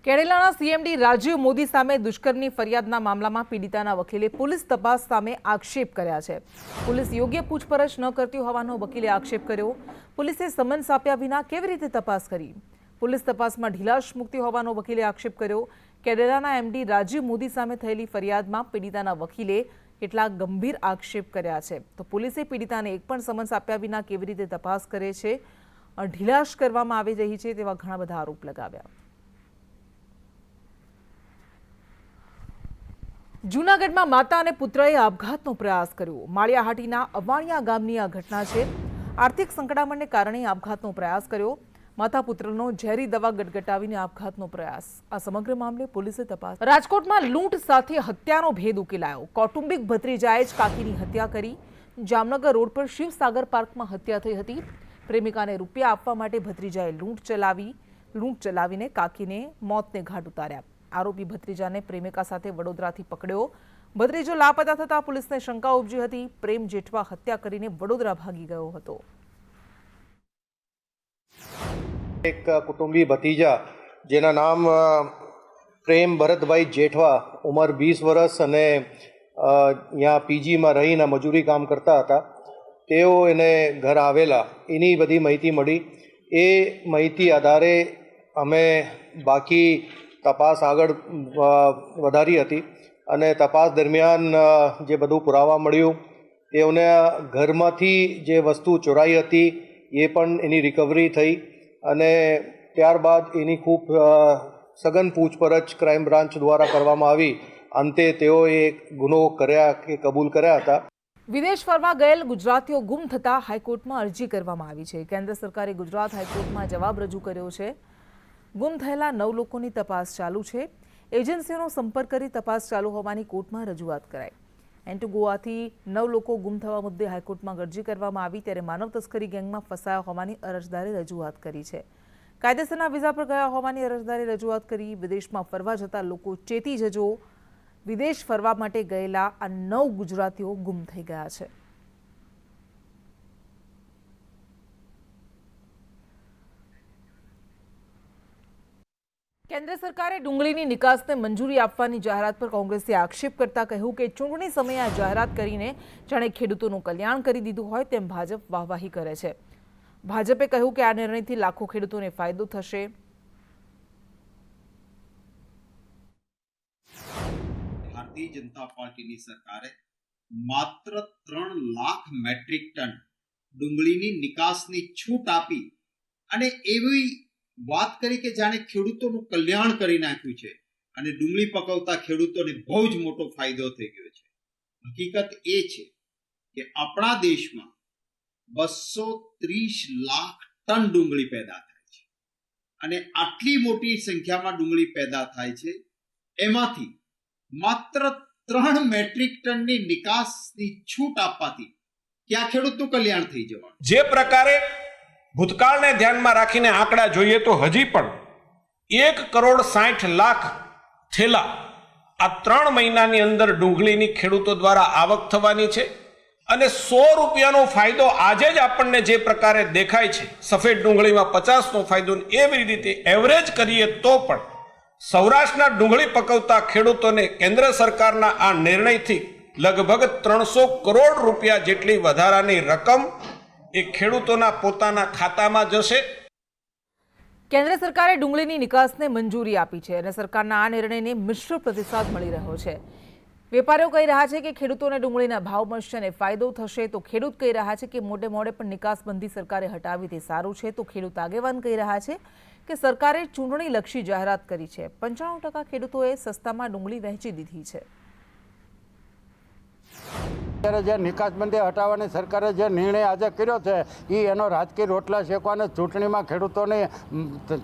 કેરળના સીએમડી રાજીવ મોદી સામે દુષ્કર્મની ફરિયાદના મામલામાં પીડિતાના વકીલે પોલીસ તપાસ સામે આક્ષેપ કર્યા છે। પોલીસ યોગ્ય પૂછપરછ ન કરતી હોવાનો વકીલે આક્ષેપ કર્યો। પોલીસે સમન્સ આપ્યા વિના કેવી રીતે તપાસ કરી? પોલીસ તપાસમાં ઢીલાશ મૂકતી હોવાનો વકીલે આક્ષેપ કર્યો। કેરળના એમડી રાજીવ મોદી સામે થયેલી ફરિયાદમાં પીડિતાના વકીલે કેટલાક ગંભીર આક્ષેપ કર્યા છે। તો પોલીસે પીડિતાને એક પણ સમન્સ આપ્યા વિના કેવી રીતે તપાસ કરે છે, ઢીલાશ કરવામાં આવી રહી છે તેવા ઘણા બધા આરોપ લગાવ્યા। જૂનાગઢમાં માતા અને પુત્રએ આપઘાતનો પ્રયાસ કર્યો। માળિયાહાટીના અવાણિયા ગામની આ ઘટના છે। આર્થિક સંકડામણને કારણે આપઘાતનો પ્રયાસ કર્યો। માતા પુત્રનો ઝેરી દવા ગટગટાવીને આપઘાતનો પ્રયાસ। આ સમગ્ર મામલે પોલીસે તપાસ। રાજકોટમાં લૂંટ સાથે હત્યાનો ભેદ ઉકેલાયો। કૌટુંબિક ભત્રીજાએ જ કાકીની હત્યા કરી। જામનગર રોડ પર શિવસાગર પાર્કમાં હત્યા થઈ હતી। પ્રેમિકાને રૂપિયા આપવા માટે ભત્રીજાએ લૂંટ ચલાવીને કાકીને મોતને ઘાટ ઉતાર્યા। આરોપી ભત્રીજાને પ્રેમિકા સાથે વડોદરાથી પકડ્યો। ભત્રીજો લાપતા થતા પોલીસને શંકા ઉપજી હતી। પ્રેમ જેઠવા હત્યા કરીને વડોદરા ભાગી ગયો હતો। એક કુટુંબી ભતીજા જેના નામ પ્રેમ ભરતભાઈ જેઠવા, ઉંમર 20 વર્ષ અને અહીંયા પીજીમાં રહીને મજૂરી કામ કરતા હતા। તેઓ એને ઘર આવેલા, એની બધી માહિતી મળી। એ માહિતી આધારે અમે બાકી તપાસ આગળ વધારી હતી અને તપાસ દરમિયાન જે બધું પુરાવા મળ્યું, તેઓને ઘરમાંથી જે વસ્તુ ચોરાઈ હતી એ પણ એની રિકવરી થઈ અને ત્યારબાદ એની ખૂબ સઘન પૂછપરછ ક્રાઇમ બ્રાન્ચ દ્વારા કરવામાં આવી। અંતે તેઓએ ગુનો કબૂલ કર્યા હતા। વિદેશ ફરવા ગયેલ ગુજરાતીઓ ગુમ થતા હાઈકોર્ટમાં અરજી કરવામાં આવી છે। કેન્દ્ર સરકારે ગુજરાત હાઈકોર્ટમાં જવાબ રજૂ કર્યો છે। ગુમ થયેલા 9 લોકોની તપાસ ચાલુ છે। એજન્સીઓનો સંપર્ક કરી તપાસ ચાલુ હોવાની કોર્ટમાં રજૂઆત કરાઈ। એન્ટુ ગોવાથી 9 લોકો ગુમ થવા મુદ્દે હાઈકોર્ટમાં અરજી કરવામાં આવી, ત્યારે માનવ તસ્કરી ગેંગમાં ફસાયા હોવાની અરજદારે રજૂઆત કરી છે। કાયદેસરના વિઝા પર ગયા હોવાની અરજદારે રજૂઆત કરી। વિદેશમાં ફરવા જતા લોકો ચેતી જજો। વિદેશ ફરવા માટે ગયેલા આ 9 ગુજરાતીઓ ગુમ થઈ ગયા છે। કેન્દ્ર સરકારે ડુંગળીની નિકાસને મંજૂરી આપવાની જાહેરાત પર કોંગ્રેસે આક્ષેપ કરતા કહ્યું કે ચૂંટણી સમયે આ જાહેરાત કરીને જાણે ખેડૂતોનું કલ્યાણ કરી દીધું હોય તેમ ભાજપ વાહવાહી કરે છે। ભાજપે કહ્યું કે આ નિર્ણયથી લાખો ખેડૂતોને ફાયદો થશે। ભારતીય જનતા પાર્ટીની સરકારે માત્ર 3 લાખ મેટ્રિક ટન ડુંગળીની નિકાસની છૂટ આપી અને એવી વાત કરી કે જાણે ખેડૂતોનું કલ્યાણ કરી નાખ્યું છે અને ડુંગળી પકવતા ખેડૂતોને બહુ જ મોટો ફાયદો થઈ ગયો છે। હકીકત એ છે કે આપણા દેશમાં 230 લાખ ટન ડુંગળી પેદા થાય છે અને આટલી મોટી સંખ્યામાં ડુંગળી પેદા થાય છે, એમાંથી માત્ર 3 મેટ્રિક ટનની નિકાસની છૂટ આપવાથી ક્યાં ખેડૂતનું કલ્યાણ થઈ જવાનું? જે પ્રકારે ભૂતકાળને ધ્યાનમાં રાખીને આંકડા જોઈએ તો હજી પણ 1,60,00,000 થેલા આ 3 મહિનાની અંદર ડુંગળીની ખેડૂતો દ્વારા આવક થવાની છે અને 100 રૂપિયાનો ફાયદો આજે જ આપણને જે પ્રકારે દેખાય છે, સફેદ ડુંગળીમાં 50નો ફાયદો, એવી રીતે એવરેજ કરીએ તો પણ સૌરાષ્ટ્રના ડુંગળી પકવતા ખેડૂતોને કેન્દ્ર સરકારના આ નિર્ણયથી લગભગ 300 કરોડ રૂપિયા જેટલી વધારાની રકમ એ ખેડૂતોના પોતાના ખાતામાં જશે। કેન્દ્ર સરકારે ડુંગળીની નિકાસને મંજૂરી આપી છે અને સરકારના આ નિર્ણયને મિશ્ર પ્રતિસાદ મળી રહ્યો છે। વેપારીઓ કહી રહ્યા છે કે ખેડૂતોને ડુંગળીના ભાવ મળશે અને ફાયદો થશે, તો ખેડૂત કહી રહ્યા છે કે મોટે પણ નિકાસબંધી સરકારે હટાવી તે સારું છે। તો ખેડૂત આગેવાન કહી રહ્યા છે કે સરકારે ચૂંટણીલક્ષી જાહેરાત કરી છે। 95% ખેડૂતોએ સસ્તામાં ડુંગળી વહેંચી દીધી છે। જે નિકાસબંધી હટાવવાની સરકારે જે નિર્ણય આજે કર્યો છે એ એનો રાજકીય રોટલા શેકવાને ચૂંટણીમાં ખેડૂતોની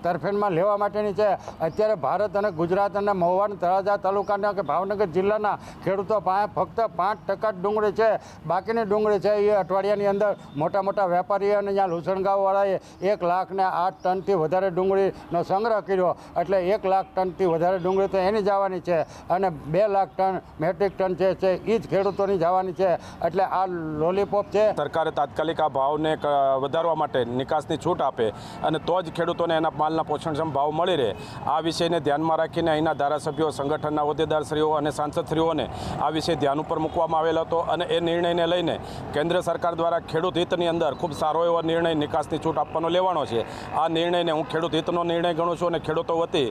તરફેણમાં લેવા માટેની છે। અત્યારે ભારત અને ગુજરાત અને મહુવા તળાજા તાલુકાના કે ભાવનગર જિલ્લાના ખેડૂતો પાસે ફક્ત 5% ડુંગળી છે। બાકીની ડુંગળી છે એ અઠવાડિયાની અંદર મોટા વેપારીઓ અને અહીંયા લુસણગાંવવાળાએ 1,08,000 ટનથી વધારે ડુંગળીનો સંગ્રહ કર્યો, એટલે 1 લાખ ટનથી વધારે ડુંગળી તો એની જવાની છે અને 2 લાખ ટન મેટ્રિક ટન છે એ જ ખેડૂતોની જવાની છે। એટલે આ લોલીપોપ છે. સરકારે તાત્કાલિક આ ભાવને વધારવા માટે નિકાસની છૂટ આપે અને તો જ ખેડૂતોને એના માલના પોષણક્ષમ ભાવ મળી રહે. આ વિષયને ધ્યાનમાં રાખીને અહીંના ધારાસભ્યો, સંગઠનના હોદ્દેદારશ્રીઓ અને સાંસદશ્રીઓને આ વિષય ધ્યાન ઉપર મૂકવામાં આવેલો હતો અને એ નિર્ણયને લઈને કેન્દ્ર સરકાર દ્વારા ખેડૂત હિતની અંદર ખૂબ સારો એવો નિર્ણય નિકાસની છૂટ આપવાનો લેવાનો છે. આ નિર્ણયને હું ખેડૂત હિતનો નિર્ણય ગણું છું અને ખેડૂતો વતી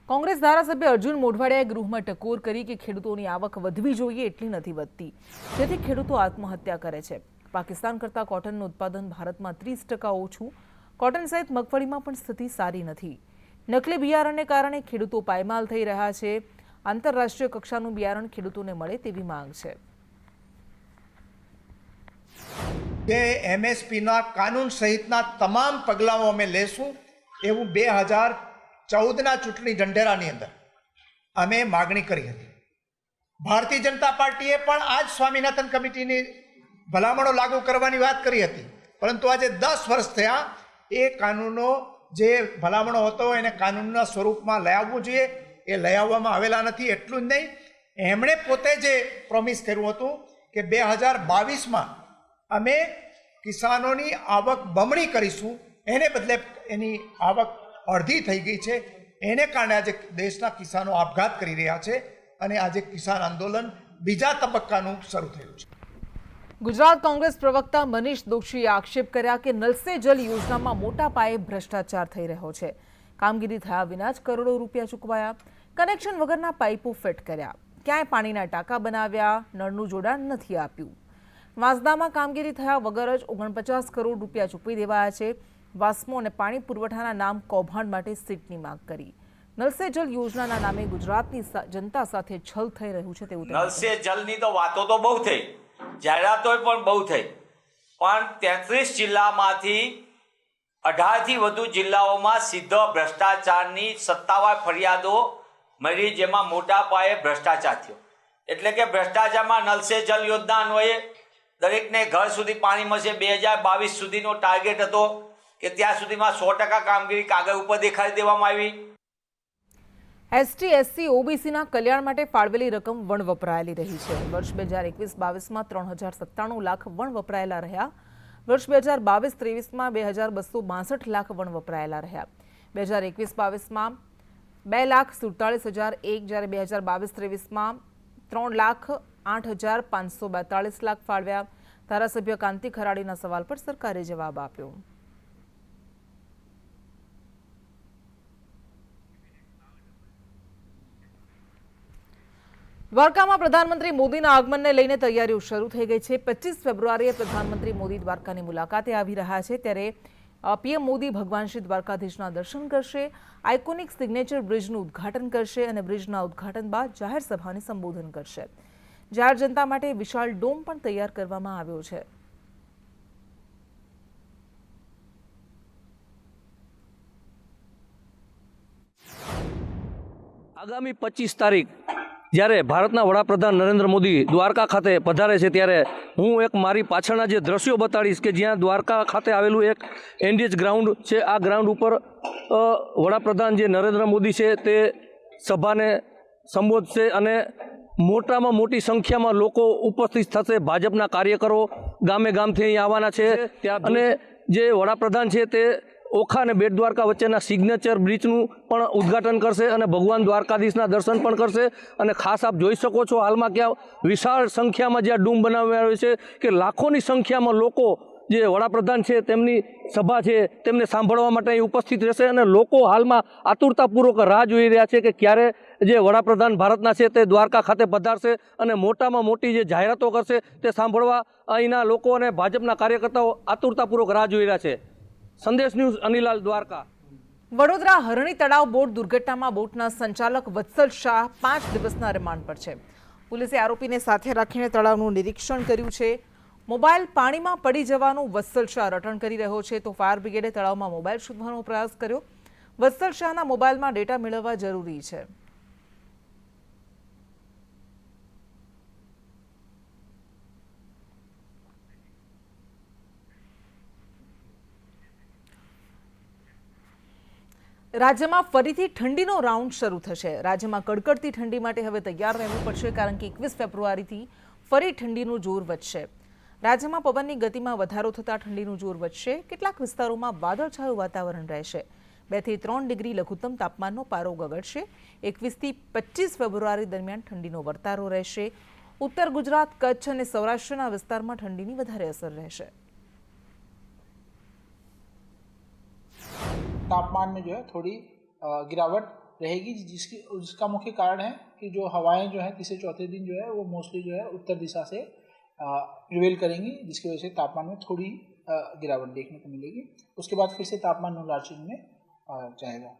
કોંગ્રેસ ધારાસભ્ય અર્જુન મોઢવાડિયાએ ગૃહમાં ટકોર કરી કે ખેડૂતોની આવક વધવી જોઈએ એટલી નથી વધતી, જેથી ખેડૂતો આત્મહત્યા કરે છે. પાકિસ્તાન કરતાં કોટનનું ઉત્પાદન ભારતમાં 30% ઓછું. કોટન સહિત મગફળીમાં પણ સ્થિતિ સારી નથી. નકલી બિયારણને કારણે ખેડૂતો પાયમાલ થઈ રહ્યા છે. આંતરરાષ્ટ્રીય કક્ષાનું બિયારણ ખેડૂતોને મળે તેવી માંગ છે. જે MSPના કાનૂન સહિતના તમામ પગલાઓ અમે લેશું એવું 2014ના ચૂંટણી ઢંઢેરાની અંદર અમે માગણી કરી હતી. ભારતીય જનતા પાર્ટીએ પણ આ જ સ્વામિનાથન કમિટીની ભલામણો લાગુ કરવાની વાત કરી હતી, પરંતુ આજે 10 વર્ષ થયા એ કાનૂનો જે ભલામણો હતો એને કાનૂનના સ્વરૂપમાં લઈ આવવું જોઈએ, એ લઈ આવવામાં આવેલા નથી. એટલું જ નહીં, એમણે પોતે જે પ્રોમિસ કર્યું હતું કે 2022માં અમે કિસાનોની આવક બમણી કરીશું, એને બદલે એની આવક અડધી થઈ ગઈ છે. એને કારણે આજે દેશના કિસાનો આપઘાત કરી રહ્યા છે અને આજે કિસાન આંદોલન બીજા તબક્કાનું શરૂ થયું છે. ગુજરાત કોંગ્રેસ પ્રવક્તા મનીષ દોશીએ આક્ષેપ કર્યા કે નલ સે જલ યોજનામાં મોટા પાયે ભ્રષ્ટાચાર થઈ રહ્યો છે. કામગીરી થયા વિના જ કરોડો રૂપિયા ચૂકવાયા, કનેક્શન વગરના પાઇપો ફિટ કર્યા, ક્યાંય પાણીના ટાંકા બનાવ્યા, નળનું જોડાણ નથી આપ્યું. વાંસદામાં કામગીરી થયા વગર જ 49 કરોડ રૂપિયા ચૂકવી દેવાયા છે. વાસ્મો અને પાણી પુરવઠાના નામ કૌભાંડ માટે સીટની માંગ કરી. નલ સે જલ યોજનાના નામે ગુજરાતની જનતા સાથે છલ થઈ રહ્યું છે તેવું નલ સે જલની તો વાતો તો બહુ થઈ, જાહેરાતો પણ બહુ થઈ, પણ 33 જિલ્લામાંથી 18થી વધુ જિલ્લાઓમાં સીધો ભ્રષ્ટાચારની સત્તાવાર ફરિયાદો મળી, જેમાં મોટા પાયે ભ્રષ્ટાચાર થયો. એટલે કે ભ્રષ્ટાચારમાં નલ સે જલ યોજના અન્વયે દરેકને ઘર સુધી પાણી મળશે. 2022 સુધીનો ટાર્ગેટ હતો કે ત્યાં સુધીમાં 100% કામગીરી કાગળ ઉપર દેખાડી દેવામાં આવી. એસટી, એસસી, ઓબીસીના કલ્યાણ માટે ફાળવેલી રકમ વણ વપરાયેલી રહી છે. વર્ષ 2021-22માં 3097 લાખ વણ વપરાયેલા રહ્યા. વર્ષ 2022-23માં 2262 લાખ વણ વપરાયેલા રહ્યા. 2021-22માં 2,47,001, જ્યારે 2022-23માં 3,08,542 લાખ ફાળવ્યા. ધારાસભ્ય કાંતિ ખરાડીના સવાલ પર સરકારે જવાબ આપ્યો. દ્વારકામાં પ્રધાનમંત્રી મોદીના આગમનને લઈને તૈયારીઓ શરૂ થઈ ગઈ છે. 25 ફેબ્રુઆરીએ પ્રધાનમંત્રી મોદી દ્વારકાની મુલાકાતે આવી રહ્યા છે, ત્યારે પીએમ મોદી ભગવાન શ્રી દ્વારકાધીશના દર્શન કરશે, આઇકોનિક સિગ્નેચર બ્રિજનું ઉદ્ઘાટન કરશે અને બ્રિજના ઉદ્ઘાટન બાદ જાહેર સભાને સંબોધન કરશે. જાહેર જનતા માટે વિશાળ ડોમ પણ તૈયાર કરવામાં આવ્યો છે. આગામી 25 તારીખ જ્યારે ભારતના વડાપ્રધાન નરેન્દ્ર મોદી દ્વારકા ખાતે પધારે છે, ત્યારે હું એક મારી પાછળના જે દ્રશ્યો બતાડીશ કે જ્યાં દ્વારકા ખાતે આવેલું એક એનડીએચ ગ્રાઉન્ડ છે. આ ગ્રાઉન્ડ ઉપર વડાપ્રધાન જે નરેન્દ્ર મોદી છે તે સભાને સંબોધશે અને મોટામાં મોટી સંખ્યામાં લોકો ઉપસ્થિત થશે. ભાજપના કાર્યકરો ગામે ગામથી અહીં આવવાના છે અને જે વડાપ્રધાન છે તે ઓખા અને બેટ દ્વારકા વચ્ચેના સિગ્નેચર બ્રિજનું પણ ઉદ્ઘાટન કરશે અને ભગવાન દ્વારકાધીશના દર્શન પણ કરશે. અને ખાસ આપ જોઈ શકો છો હાલમાં ક્યાં વિશાળ સંખ્યામાં જ્યાં ડૂમ બનાવવામાં આવ્યો છે કે લાખોની સંખ્યામાં લોકો જે વડાપ્રધાન છે તેમની સભા છે તેમને સાંભળવા માટે અહીં ઉપસ્થિત રહેશે અને લોકો હાલમાં આતુરતાપૂર્વક રાહ જોઈ રહ્યા છે કે ક્યારે જે વડાપ્રધાન ભારતના છે તે દ્વારકા ખાતે પધારશે અને મોટામાં મોટી જે જાહેરાતો કરશે તે સાંભળવા અહીંના લોકો અને ભાજપના કાર્યકર્તાઓ આતુરતાપૂર્વક રાહ જોઈ રહ્યા છે. સંદેશ ન્યૂઝ, અનિલાલ, દ્વારકા. વડોદરા હરણી તળાવ બોટ દુર્ઘટનામાં બોટના સંચાલક વત્સલ શાહ 5 દિવસના રિમાન્ડ પર છે. પોલીસે આરોપીને સાથે રાખીને તળાવનું નિરીક્ષણ કર્યું છે. મોબાઈલ પાણીમાં પડી જવાનું વત્સલ શાહ રટણ કરી રહ્યો છે, તો ફાયર બ્રિગેડે તળાવમાં મોબાઈલ શોધવાનો પ્રયાસ કર્યો. વત્સલ શાહના મોબાઈલમાં ડેટા મેળવવા જરૂરી છે. રાજ્યમાં ફરીથી ઠંડીનો રાઉન્ડ શરૂ થશે. રાજ્યમાં કડકડતી ઠંડી માટે હવે તૈયાર રહેવું પડશે, કારણ કે 21 ફેબ્રુઆરીથી ફરી ઠંડીનું જોર વધશે. રાજ્યમાં પવનની ગતિમાં વધારો થતાં ઠંડીનું જોર વધશે. કેટલાક વિસ્તારોમાં વાદળછાયું વાતાવરણ રહેશે. 2 થી 3 ડિગ્રી લઘુત્તમ તાપમાનનો પારો ગગડશે. 21 થી 25 ફેબ્રુઆરી દરમિયાન ઠંડીનો વર્તારો રહેશે. ઉત્તર ગુજરાત, કચ્છ અને સૌરાષ્ટ્રના વિસ્તારમાં ઠંડીની વધારે અસર રહેશે. तापमान में जो है थोड़ी गिरावट रहेगी, जिसका मुख्य कारण है कि जो हवाएं जो है तीसरे चौथे दिन जो है वो मोस्टली जो है उत्तर दिशा से प्रिवेल करेंगी, जिसकी वजह से तापमान में थोड़ी गिरावट देखने को मिलेगी. उसके बाद फिर से तापमान नॉर्मल में जाएगा.